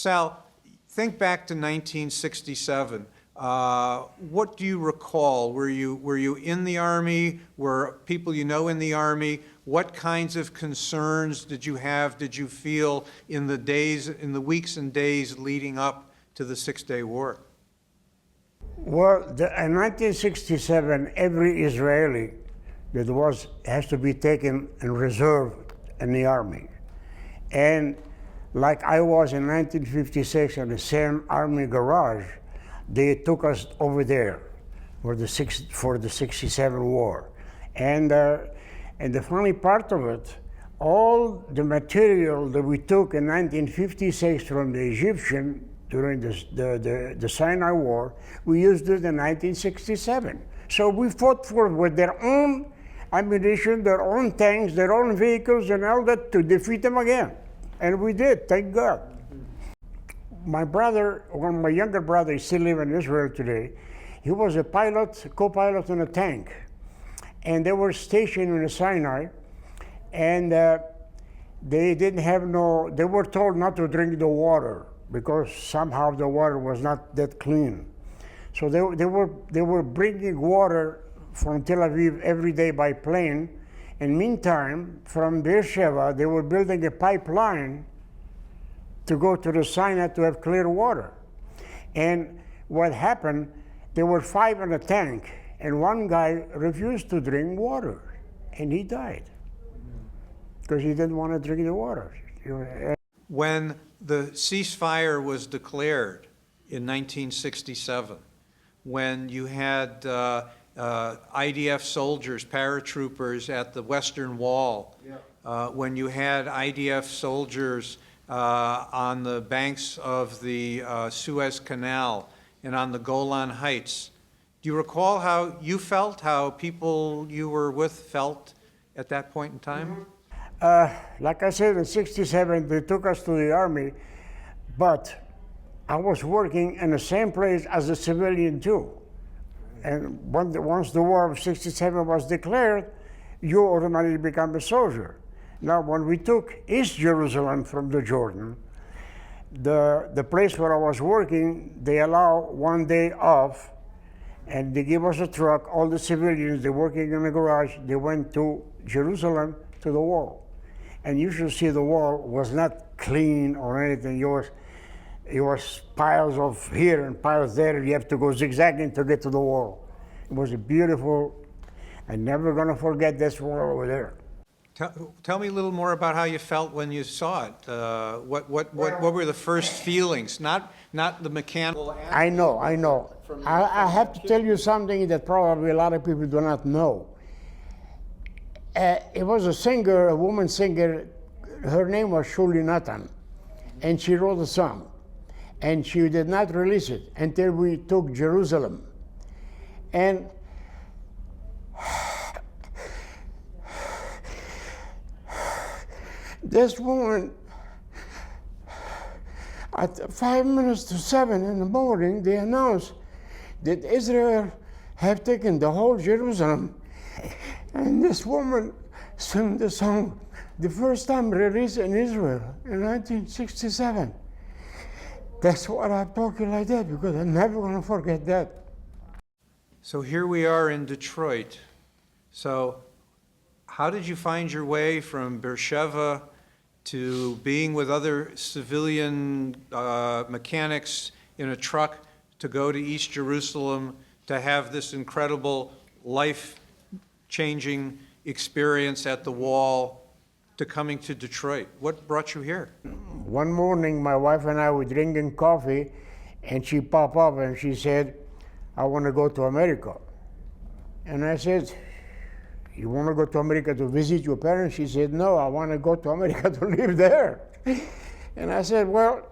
Sal, think back to 1967. What do you recall? Were you in the Army? Were people you know in the Army? What kinds of concerns did you have, did you feel in the weeks and days leading up to the Six-Day War? Well, in 1967, every Israeli that has to be taken in reserve in the Army. And like I was in 1956 in the same Army garage, they took us over there for the 67 war. And the funny part of it, all the material that we took in 1956 from the Egyptian during the Sinai War, we used it in 1967. So we fought with their own ammunition, their own tanks, their own vehicles and all that to defeat them again. And we did, thank God. My brother, one of my younger brothers, still live in Israel today. He was a pilot, co-pilot in a tank. And they were stationed in the Sinai, and they were told not to drink the water because somehow the water was not that clean. So they were bringing water from Tel Aviv every day by plane. And meantime, from Beersheba, they were building a pipeline to go to the Sinai to have clear water. And what happened, there were 5 in a tank, and one guy refused to drink water, and he died because he didn't want to drink the water. When the ceasefire was declared in 1967, when you had IDF soldiers, paratroopers at the Western Wall, when you had IDF soldiers on the banks of the Suez Canal and on the Golan Heights, do you recall how you felt, how people you were with felt at that point in time? Like I said, in '67, they took us to the Army, but I was working in the same place as a civilian too. And once the war of '67 was declared, you automatically become a soldier. Now, when we took East Jerusalem from the Jordan, the place where I was working, they allow 1 day off, and they give us a truck. All the civilians, they're working in the garage, they went to Jerusalem to the wall. And you should see the wall was not clean or anything. It was piles of here and piles there. You have to go zigzagging to get to the wall. It was a beautiful, I'm never gonna forget this wall over there. Tell me a little more about how you felt when you saw it. What were the first feelings? Not the mechanical aspect. I know. I have to tell you something that probably a lot of people do not know. It was a singer, a woman singer. Her name was Shuli Natan, and she wrote a song. And she did not release it until we took Jerusalem. And this woman, at 5 minutes to 7 in the morning, they announced that Israel have taken the whole Jerusalem. And this woman sang the song, the first time released in Israel in 1967. That's what I'm talking like that, because I'm never going to forget that. So here we are in Detroit. So how did you find your way from Beersheba to being with other civilian mechanics in a truck to go to East Jerusalem to have this incredible life-changing experience at the wall to coming to Detroit? What brought you here? One morning, my wife and I were drinking coffee, and she popped up and she said, I want to go to America. And I said, you want to go to America to visit your parents? She said, no, I want to go to America to live there. And I said, well,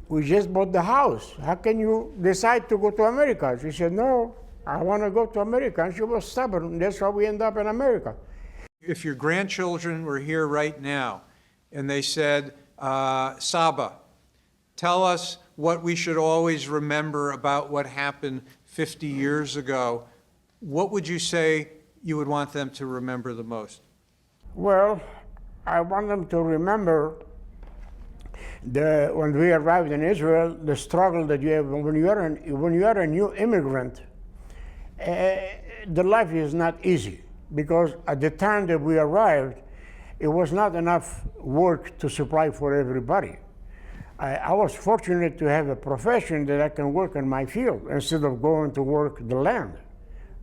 we just bought the house. How can you decide to go to America? She said, no, I want to go to America. And she was stubborn. That's how we end up in America. If your grandchildren were here right now and they said, Saba, tell us what we should always remember about what happened 50 years ago, what would you say you would want them to remember the most? Well, I want them to remember When we arrived in Israel, the struggle that you have when you are a new immigrant, the life is not easy, because at the time that we arrived, it was not enough work to supply for everybody. I was fortunate to have a profession that I can work in my field instead of going to work the land,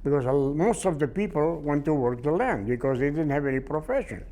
because most of the people went to work the land because they didn't have any profession.